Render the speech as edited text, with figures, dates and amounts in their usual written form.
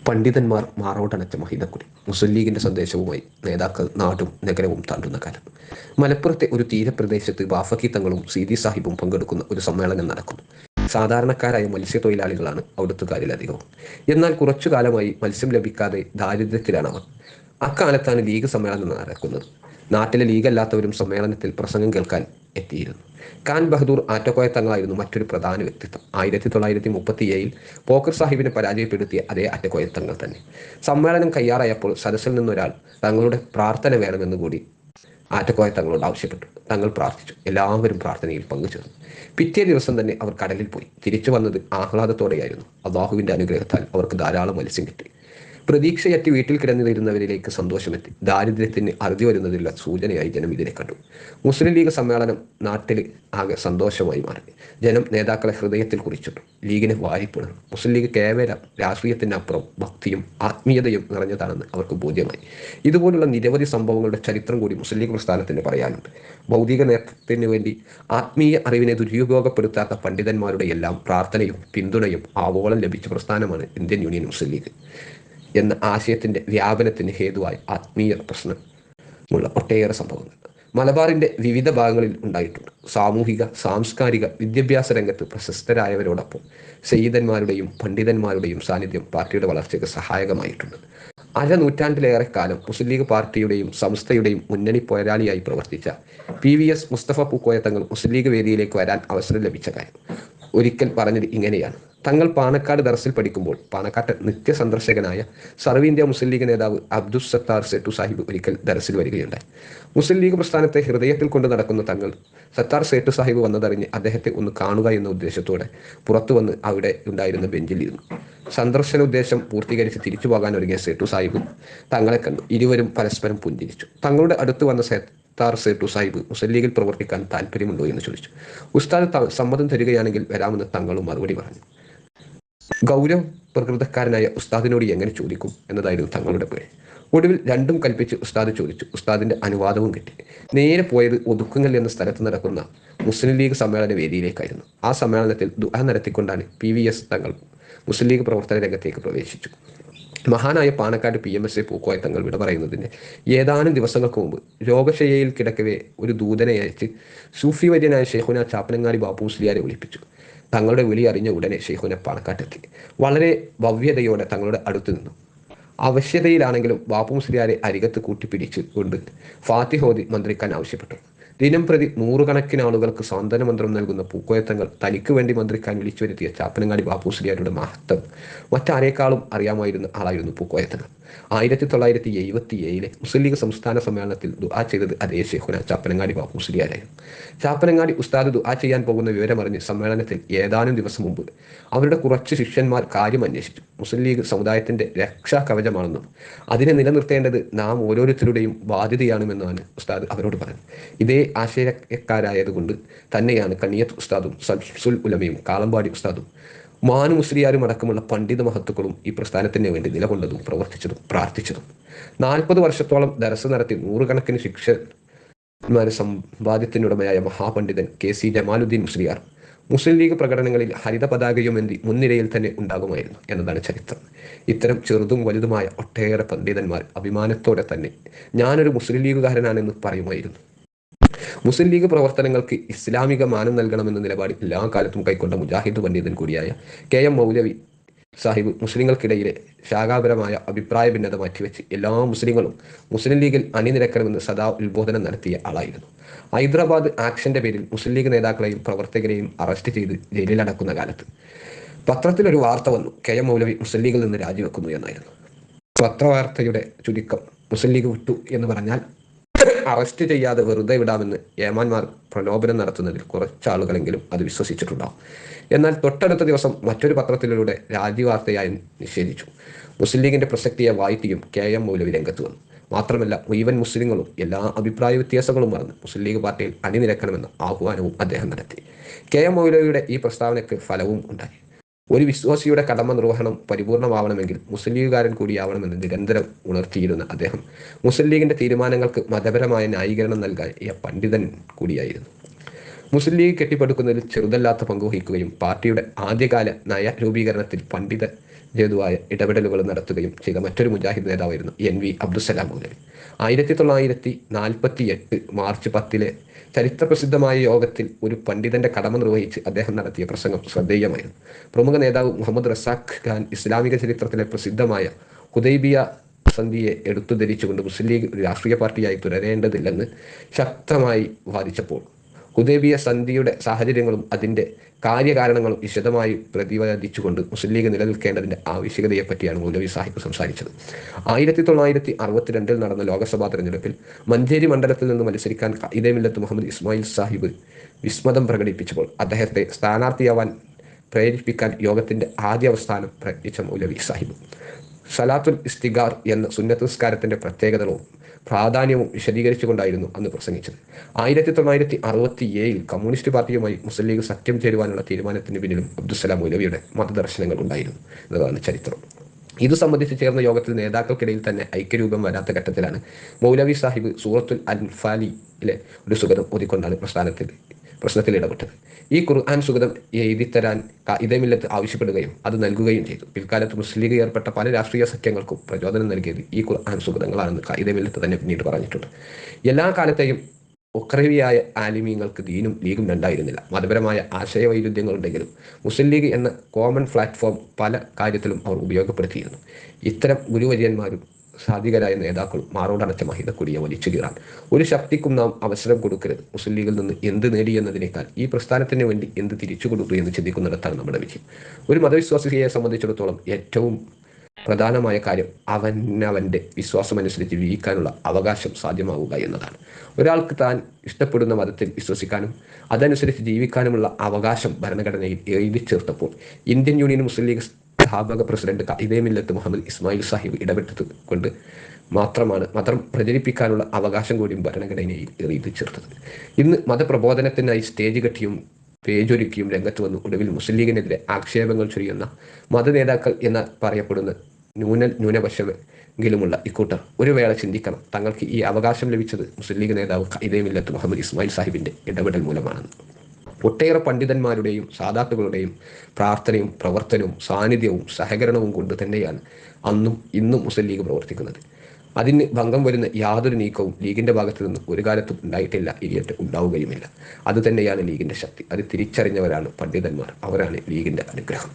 പണ്ഡിതന്മാർ മാറോടണച്ച മഹിതക്കുടി. മുസ്ലിം ലീഗിൻ്റെ സന്ദേശവുമായി നേതാക്കൾ നാടും നഗരവും താണ്ടുന്ന കാലം. മലപ്പുറത്തെ ഒരു തീരപ്രദേശത്ത് ബാഫക്കി തങ്ങളും സീതി സാഹിബും പങ്കെടുക്കുന്ന ഒരു സമ്മേളനം നടക്കുന്നു. സാധാരണക്കാരായ മത്സ്യത്തൊഴിലാളികളാണ് അവിടുത്തുകാരിലധികവും. എന്നാൽ കുറച്ചു കാലമായി മത്സ്യം ലഭിക്കാതെ ദാരിദ്ര്യത്തിലാണ് അവർ. അക്കാലത്താണ് ലീഗ് സമ്മേളനം നടക്കുന്നത്. നാട്ടിലെ ലീഗല്ലാത്തവരും സമ്മേളനത്തിൽ പ്രസംഗം കേൾക്കാൻ എത്തിയിരുന്നു. ഖാൻ ബഹദൂർ ആറ്റക്കോയ തങ്ങളായിരുന്നു മറ്റൊരു പ്രധാന വ്യക്തിത്വം. 1937 പോക്കർ സാഹിബിനെ പരാജയപ്പെടുത്തിയ അതേ ആറ്റക്കോയ തങ്ങൾ തന്നെ. സമ്മേളനം കയ്യാറായപ്പോൾ സദസ്സിൽ നിന്നൊരാൾ തങ്ങളുടെ പ്രാർത്ഥന വേണമെന്ന് കൂടി ആറ്റക്കോയ തങ്ങളോട് ആവശ്യപ്പെട്ടു. തങ്ങൾ പ്രാർത്ഥിച്ചു. എല്ലാവരും പ്രാർത്ഥനയിൽ പങ്കുചേർന്നു. പിറ്റേ ദിവസം തന്നെ അവർ കടലിൽ പോയി. തിരിച്ചു വന്നത് ആഹ്ലാദത്തോടെയായിരുന്നു. അള്ളാഹുവിൻ്റെ അനുഗ്രഹത്താൽ അവർക്ക് ധാരാളം മത്സ്യം കിട്ടി. പ്രതീക്ഷയറ്റ് വീട്ടിൽ കിടന്നിരുന്നവരിലേക്ക് സന്തോഷമെത്തി. ദാരിദ്ര്യത്തിന് അറുതി വരുന്നതിലുള്ള സൂചനയായി ജനം ഇതിനെ കണ്ടു. മുസ്ലിം ലീഗ് സമ്മേളനം നാട്ടിൽ ആകെ സന്തോഷമായി മാറി. ജനം നേതാക്കളെ ഹൃദയത്തിൽ കുറിച്ചിട്ടു. ലീഗിനെ വാരിപ്പുണർന്നു. മുസ്ലിം ലീഗ് കേവലം രാഷ്ട്രീയത്തിനപ്പുറം ഭക്തിയും ആത്മീയതയും നിറഞ്ഞതാണെന്ന് അവർക്ക് ബോധ്യമായി. ഇതുപോലുള്ള നിരവധി സംഭവങ്ങളുടെ ചരിത്രം കൂടി മുസ്ലിം ലീഗ് പ്രസ്ഥാനത്തിന് പറയാനുണ്ട്. ഭൗതിക നേട്ടത്തിന് വേണ്ടി ആത്മീയ അറിവിനെ ദുരുപയോഗപ്പെടുത്താത്ത പണ്ഡിതന്മാരുടെ എല്ലാം പ്രാർത്ഥനയും പിന്തുണയും ആവോളം ലഭിച്ച പ്രസ്ഥാനമാണ് ഇന്ത്യൻ യൂണിയൻ മുസ്ലിം ലീഗ് എന്ന ആശയത്തിൻ്റെ വ്യാപനത്തിന് ഹേതുവായ ആത്മീയ പ്രശ്നമുള്ള ഒട്ടേറെ സംഭവങ്ങൾ മലബാറിൻ്റെ വിവിധ ഭാഗങ്ങളിൽ ഉണ്ടായിട്ടുണ്ട്. സാമൂഹിക സാംസ്കാരിക വിദ്യാഭ്യാസ രംഗത്ത് പ്രശസ്തരായവരോടൊപ്പം സയ്യിദന്മാരുടെയും പണ്ഡിതന്മാരുടെയും സാന്നിധ്യം പാർട്ടിയുടെ വളർച്ചയ്ക്ക് സഹായകമായിട്ടുണ്ട്. നൂറ്റാണ്ടിലേറെ കാലം മുസ്ലിം ലീഗ് പാർട്ടിയുടെയും സംസ്ഥയുടെയും മുന്നണി പോരാളിയായി പ്രവർത്തിച്ച PVS മുസ്തഫ പൂക്കോയ തങ്ങൾ മുസ്ലിം ലീഗ് വേദിയിലേക്ക് വരാൻ അവസരം ലഭിച്ച കാര്യം ഒരിക്കൽ പറഞ്ഞത് ഇങ്ങനെയാണ്. തങ്ങൾ പാണക്കാട് ദർസിൽ പഠിക്കുമ്പോൾ പാണക്കാട്ടെ നിത്യസന്ദർശകനായ സർവ്വ ഇന്ത്യ മുസ്ലിം ലീഗ് നേതാവ് അബ്ദുൽ സത്താർ സേട്ടു സാഹിബ് ഒരിക്കൽ ദർസിൽ വരികയുണ്ടായി. മുസ്ലിം ലീഗ് പ്രസ്ഥാനത്തെ ഹൃദയത്തിൽ കൊണ്ട് നടക്കുന്ന തങ്ങൾ സത്താർ സേട്ടു സാഹിബ് വന്നതറിഞ്ഞ് അദ്ദേഹത്തെ ഒന്ന് കാണുക എന്ന ഉദ്ദേശത്തോടെ പുറത്തു വന്ന് അവിടെ ഉണ്ടായിരുന്ന ബെഞ്ചിൽ ഇരുന്നു. സന്ദർശന ഉദ്ദേശം പൂർത്തീകരിച്ച് തിരിച്ചു പോകാൻ ഒരുങ്ങിയ സേട്ടു സാഹിബും തങ്ങളെ കണ്ടു. ഇരുവരും പരസ്പരം പുഞ്ചിരിച്ചു. തങ്ങളുടെ അടുത്ത് വന്ന സത്താർ സേട്ടു സാഹിബ് മുസ്ലിം ലീഗിൽ പ്രവർത്തിക്കാൻ താല്പര്യമുണ്ടോ എന്ന് ചോദിച്ചു. ഉസ്താദ് സമ്മതം തരികയാണെങ്കിൽ വരാമെന്ന് തങ്ങളും മറുപടി പറഞ്ഞു. ഗൗരവ പ്രകൃതക്കാരനായ ഉസ്താദിനോട് എങ്ങനെ ചോദിക്കും എന്നതായിരുന്നു തങ്ങളുടെ പേര്. ഒടുവിൽ രണ്ടും കൽപ്പിച്ച് ഉസ്താദ് ചോദിച്ചു. ഉസ്താദിൻ്റെ അനുവാദവും കിട്ടി. നേരെ പോയത് ഒതുക്കുങ്ങൽ എന്ന സ്ഥലത്ത് നടക്കുന്ന മുസ്ലിം ലീഗ് സമ്മേളന വേദിയിലേക്കായിരുന്നു. ആ സമ്മേളനത്തിൽ ദുആ നടത്തിക്കൊണ്ടാണ് PVS തങ്ങൾ മുസ്ലിം ലീഗ് പ്രവർത്തന രംഗത്തേക്ക് പ്രവേശിച്ചു. മഹാനായ പാണക്കാട് PMSA പൂക്കോയ തങ്ങൾ വിട പറയുന്നതിന് ഏതാനും ദിവസങ്ങൾക്ക് മുമ്പ് രോഗശയ്യയിൽ കിടക്കവേ ഒരു ദൂതനെ അയച്ച് സൂഫി വര്യനായ ഷെയ്ഖുന ചാപ്പനങ്ങാടി ബാപ്പു മുസ്ലിയാരെ വിളിപ്പിച്ചു. തങ്ങളുടെ വിളി അറിഞ്ഞ ഉടനെ ഷെയ്ഖുന പാണക്കാട്ടെത്തി. വളരെ ഭവ്യതയോടെ തങ്ങളുടെ അടുത്ത് നിന്നു. അവശ്യതയിലാണെങ്കിലും ബാപ്പു മുസ്ലിയാരെ അരികത്ത് കൂട്ടിപ്പിടിച്ച് കൊണ്ട് ഫാത്തിഹ ഓതി മന്ത്രിക്കാൻ ആവശ്യപ്പെട്ടു. ദിനം പ്രതി നൂറുകണക്കിന് ആളുകൾക്ക് സാന്ത്വന മന്ത്രം നൽകുന്ന പൂക്കോയത്തങ്ങൾ തനിക്ക് വേണ്ടി മന്ത്രിക്കാൻ വിളിച്ചു വരുത്തിയ ചാപ്പനങ്ങാടി ബാപ്പു മുസ്ലിയാരുടെ മഹത്വം മറ്റാരേക്കാളും അറിയാമായിരുന്ന ആളായിരുന്നു പൂക്കോയത്തങ്ങൾ. 1977 മുസ്ലിം ലീഗ് സംസ്ഥാന സമ്മേളനത്തിൽ ദുആ ചെയ്തത് അതേ ഷെയ്ഖുന ചാപ്പനങ്ങാടി ബാപ്പു മുസ്ലിയാരായിരുന്നു. ചാപ്പനങ്ങാടി ഉസ്താദ് ദുആ ചെയ്യാൻ പോകുന്ന വിവരമറിഞ്ഞ് സമ്മേളനത്തിൽ ഏതാനും ദിവസം മുമ്പ് അവരുടെ കുറച്ച് ശിഷ്യന്മാർ കാര്യം അന്വേഷിച്ചു. മുസ്ലിം ലീഗ് സമുദായത്തിൻ്റെ രക്ഷാ കവചമാണെന്നും അതിനെ നിലനിർത്തേണ്ടത് നാം ഓരോരുത്തരുടെയും ബാധ്യതയാണെന്നാണ് ഉസ്താദ് അവരോട് പറഞ്ഞത്. ഇതേ ആശയക്കാരായതുകൊണ്ട് തന്നെയാണ് കണ്ണിയത്ത് ഉസ്താദും ശംസുൽ ഉലമയും കാളമ്പാടി ഉസ്താദും മാനു മുസ്ലിയാരും അടക്കമുള്ള പണ്ഡിത മഹത്തുക്കളും ഈ പ്രസ്ഥാനത്തിന് വേണ്ടി നിലകൊണ്ടതും പ്രവർത്തിച്ചതും പ്രാർത്ഥിച്ചതും. 40 വർഷത്തോളം ദർസ് നടത്തി നൂറുകണക്കിന് ശിഷ്യന്മാരെ സമ്പാദ്യത്തിനുടമയായ മഹാപണ്ഡിതൻ KC ജമാലുദ്ദീൻ മുസ്ലിയാർ മുസ്ലിം ലീഗ് പ്രകടനങ്ങളിൽ ഹരിത പതാകയുമേന്തി മുൻനിരയിൽ തന്നെ ഉണ്ടാകുമായിരുന്നു എന്നതാണ് ചരിത്രം. ഇത്തരം ചെറുതും വലുതുമായ ഒട്ടേറെ പണ്ഡിതന്മാർ അഭിമാനത്തോടെ തന്നെ ഞാനൊരു മുസ്ലിം ലീഗുകാരനാണെന്ന് പറയുമായിരുന്നു. മുസ്ലിം ലീഗ് പ്രവർത്തനങ്ങൾക്ക് ഇസ്ലാമിക മാനം നൽകണമെന്ന നിലപാട് എല്ലാ കാലത്തും കൈക്കൊണ്ട മുജാഹിദ് പണ്ഡിതൻ കൂടിയായ KM മൗലവി സാഹിബ് മുസ്ലിങ്ങൾക്കിടയിലെ ശാഖാപരമായ അഭിപ്രായ ഭിന്നത മാറ്റിവെച്ച് എല്ലാ മുസ്ലിങ്ങളും മുസ്ലിം ലീഗിൽ അണിനിരക്കണമെന്ന് സദാ ഉത്ബോധനം നടത്തിയ ആളായിരുന്നു. ഹൈദരാബാദ് ആക്ഷൻ്റെ പേരിൽ മുസ്ലിം ലീഗ് നേതാക്കളെയും പ്രവർത്തകരെയും അറസ്റ്റ് ചെയ്ത് ജയിലിലടക്കുന്ന കാലത്ത് പത്രത്തിലൊരു വാർത്ത വന്നു. KM മൗലവി മുസ്ലിം ലീഗിൽ നിന്ന് രാജിവെക്കുന്നു എന്നായിരുന്നു. പത്രവാർത്തയുടെ ചുരുക്കം മുസ്ലിം ലീഗ് വിട്ടു എന്ന് പറഞ്ഞാൽ അറസ്റ്റ് ചെയ്യാതെ വെറുതെ വിടാമെന്ന് ഏമാന്മാർ പ്രലോഭനം നടത്തുന്നതിൽ കുറച്ചാളുകളെങ്കിലും അത് വിശ്വസിച്ചിട്ടുണ്ടാവും. എന്നാൽ തൊട്ടടുത്ത ദിവസം മറ്റൊരു പത്രത്തിലൂടെ രാജ്യവാർത്തയായി നിഷേധിച്ചു. മുസ്ലിം ലീഗിൻ്റെ പ്രസക്തിയെ വായിക്കുകയും KM മൗലവി രംഗത്ത് വന്നു. മാത്രമല്ല മുഴുവൻ മുസ്ലിങ്ങളും എല്ലാ അഭിപ്രായ വ്യത്യാസങ്ങളും മറന്ന് മുസ്ലിം ലീഗ് പാർട്ടിയിൽ അണിനിരക്കണമെന്ന ആഹ്വാനവും അദ്ദേഹം നടത്തി. KM മൗലവിയുടെ ഈ പ്രസ്താവനയ്ക്ക് ഫലവും ഉണ്ടായി. ഒരു വിശ്വാസിയുടെ കടമ നിർവഹണം പരിപൂർണമാവണമെങ്കിൽ മുസ്ലിം ലീഗുകാരൻ കൂടിയാവണമെന്ന് നിരന്തരം ഉണർത്തിയിരുന്ന അദ്ദേഹം മുസ്ലിം ലീഗിൻ്റെ തീരുമാനങ്ങൾക്ക് മതപരമായ ന്യായീകരണം നൽകിയ പണ്ഡിതൻ കൂടിയായിരുന്നു. മുസ്ലിം ലീഗ് കെട്ടിപ്പടുക്കുന്നതിൽ ചെറുതല്ലാത്ത പങ്കുവഹിക്കുകയും പാർട്ടിയുടെ ആദ്യകാല നയ രൂപീകരണത്തിൽ പണ്ഡിത ഹേതുവായ ഇടപെടലുകൾ നടത്തുകയും ചെയ്ത മറ്റൊരു മുജാഹിദ് നേതാവായിരുന്നു NV അബ്ദുസലാം മൗലവി. 1948 മാർച്ച് 10 ചരിത്രപ്രസിദ്ധമായ യോഗത്തിൽ ഒരു പണ്ഡിതന്റെ കടമ നിർവഹിച്ച് അദ്ദേഹം നടത്തിയ പ്രസംഗം ശ്രദ്ധേയമായിരുന്നു. പ്രമുഖ നേതാവ് മുഹമ്മദ് റസാഖ് ഖാൻ ഇസ്ലാമിക ചരിത്രത്തിലെ പ്രസിദ്ധമായ ഹുദൈബിയ സന്ധിയെ എടുത്തുധരിച്ചുകൊണ്ട് മുസ്ലിം ലീഗ് ഒരു രാഷ്ട്രീയ പാർട്ടിയായി തുടരേണ്ടതില്ലെന്ന് ശക്തമായി വാദിച്ചപ്പോൾ ഹുദൈബിയ സന്ധിയുടെ സാഹചര്യങ്ങളും അതിൻ്റെ കാര്യകാരണങ്ങളും വിശദമായി പ്രതിപാദിച്ചുകൊണ്ട് മുസ്ലിം ലീഗ് നിലനിൽക്കേണ്ടതിൻ്റെ ആവശ്യകതയെപ്പറ്റിയാണ് മൗലവി സാഹിബ് സംസാരിച്ചത്. 1962 നടന്ന ലോക്സഭാ തെരഞ്ഞെടുപ്പിൽ മഞ്ചേരി മണ്ഡലത്തിൽ നിന്ന് മത്സരിക്കാൻ ഖാഇദെ മില്ലത്ത് മുഹമ്മദ് ഇസ്മായിൽ സാഹിബ് വിസ്മതം പ്രകടിപ്പിച്ചപ്പോൾ അദ്ദേഹത്തെ സ്ഥാനാർത്ഥിയാവാൻ പ്രേരിപ്പിക്കാൻ യോഗത്തിൻ്റെ ആദ്യ അവസ്ഥാനം പ്രയത്നിച്ച മൗലവി സാഹിബ് സലാത്തുൽ ഇസ്തിഗാർ എന്ന സുന്നത്ത് നിസ്കാരത്തിൻ്റെ പ്രത്യേകതകളും പ്രാധാന്യവും വിശദീകരിച്ചുകൊണ്ടായിരുന്നു അന്ന് പ്രസംഗിച്ചത്. 1967 കമ്മ്യൂണിസ്റ്റ് പാർട്ടിയുമായി മുസ്ലിം ലീഗ് സഖ്യം ചേരുവാനുള്ള തീരുമാനത്തിന് പിന്നിലും അബ്ദുസലാം മൗലവിയുടെ മതദർശനങ്ങൾ ഉണ്ടായിരുന്നു എന്നതാണ് ചരിത്രം. ഇത് സംബന്ധിച്ച് ചേർന്ന യോഗത്തിൽ നേതാക്കൾക്കിടയിൽ തന്നെ ഐക്യരൂപം വരാത്ത ഘട്ടത്തിലാണ് മൗലവി സാഹിബ് സൂറത്തുൽ അൻഫാലിലെ ഒരു സുഗതം ഓതിക്കൊണ്ടാണ് പ്രശ്നത്തിൽ ഇടപെട്ടത്. ഈ ഖുർആൻ സുഗതം എഴുതിത്തരാൻ ഖാഇദെ മില്ലത്ത് ആവശ്യപ്പെടുകയും അത് നൽകുകയും ചെയ്തു. പിൽക്കാലത്ത് മുസ്ലിം ലീഗ് ഏർപ്പെട്ട പല രാഷ്ട്രീയ സഖ്യങ്ങൾക്കും പ്രചോദനം നൽകിയത് ഈ ഖുർആൻ സുഗതങ്ങളാണെന്ന് ഖാഇദെ മില്ലത്ത് തന്നെ പിന്നീട് പറഞ്ഞിട്ടുണ്ട്. എല്ലാ കാലത്തെയും ഉക്രവിയായ ആലിമീങ്ങൾക്ക് ദീനും ലീഗും രണ്ടായിരുന്നില്ല. മതപരമായ ആശയവൈരുദ്ധ്യങ്ങളുണ്ടെങ്കിലും മുസ്ലിം ലീഗ് എന്ന കോമൺ പ്ലാറ്റ്ഫോം പല കാര്യത്തിലും അവർ ഉപയോഗപ്പെടുത്തിയിരുന്നു. ഇത്തരം ഗുരുവര്യന്മാരും സാധികരായ നേതാക്കളും മാറോടണച്ച മഹിതക്കൊടിയെ വലിച്ചു കീറാൻ ഒരു ശക്തിക്കും നാം അവസരം കൊടുക്കരുത്. മുസ്ലിം ലീഗിൽ നിന്ന് എന്ത് നേടിയെന്നതിനേക്കാൾ ഈ പ്രസ്ഥാനത്തിന് വേണ്ടി എന്ത് തിരിച്ചു കൊടുത്തു എന്ന് ചിന്തിക്കുന്നിടത്താണ് നമ്മുടെ വിജയം. ഒരു മതവിശ്വാസിയെ സംബന്ധിച്ചിടത്തോളം ഏറ്റവും പ്രധാനമായ കാര്യം അവനവൻ്റെ വിശ്വാസമനുസരിച്ച് ജീവിക്കാനുള്ള അവകാശം സാധ്യമാവുക എന്നതാണ്. ഒരാൾക്ക് താൻ ഇഷ്ടപ്പെടുന്ന മതത്തിൽ വിശ്വസിക്കാനും അതനുസരിച്ച് ജീവിക്കാനുമുള്ള അവകാശം ഭരണഘടനയിൽ എഴുതി ചേർത്തപ്പോൾ ഇന്ത്യൻ യൂണിയൻ മുസ്ലിം ലീഗ് സ്ഥാപക പ്രസിഡന്റ് ഖാഇദെ മില്ലത്ത് മുഹമ്മദ് ഇസ്മായിൽ സാഹിബ് ഇടപെട്ടത് കൊണ്ട് മാത്രമാണ് മതം പ്രചരിപ്പിക്കാനുള്ള അവകാശം കൂടിയും ഭരണഘടനയിൽ എഴുതി ചേർത്തത്. ഇന്ന് മതപ്രബോധനത്തിനായി സ്റ്റേജ് കെട്ടിയും പേജൊരുക്കിയും രംഗത്ത് വന്നു ഒടുവിൽ മുസ്ലിം ലീഗിനെതിരെ ആക്ഷേപങ്ങൾ ചൊരിയുന്ന മതനേതാക്കൾ എന്ന് പറയപ്പെടുന്ന ന്യൂനപക്ഷമെങ്കിലുമുള്ള ഇക്കൂട്ടർ ഒരു വേള ചിന്തിക്കണം, തങ്ങൾക്ക് ഈ അവകാശം ലഭിച്ചത് മുസ്ലിം ലീഗ് നേതാവ് ഖാഇദെ മില്ലത്ത് മുഹമ്മദ് ഇസ്മായിൽ സാഹിബിൻ്റെ ഇടപെടൽ മൂലമാണെന്ന്. ഒട്ടേറെ പണ്ഡിതന്മാരുടെയും സാദാത്തുകളുടെയും പ്രാർത്ഥനയും പ്രവർത്തനവും സാന്നിധ്യവും സഹകരണവും കൊണ്ട് തന്നെയാണ് അന്നും ഇന്നും മുസ്ലിം ലീഗ് പ്രവർത്തിക്കുന്നത്. അതിന് ഭംഗം വരുന്ന യാതൊരു നീക്കവും ലീഗിൻ്റെ ഭാഗത്തു നിന്ന് ഒരു കാലത്തും ഉണ്ടായിട്ടില്ല, ഇനിയിട്ട് ഉണ്ടാവുകയുമില്ല. അതുതന്നെയാണ് ലീഗിൻ്റെ ശക്തി. അത് തിരിച്ചറിഞ്ഞവരാണ് പണ്ഡിതന്മാർ, അവരാണ് ലീഗിൻ്റെ അനുഗ്രഹം.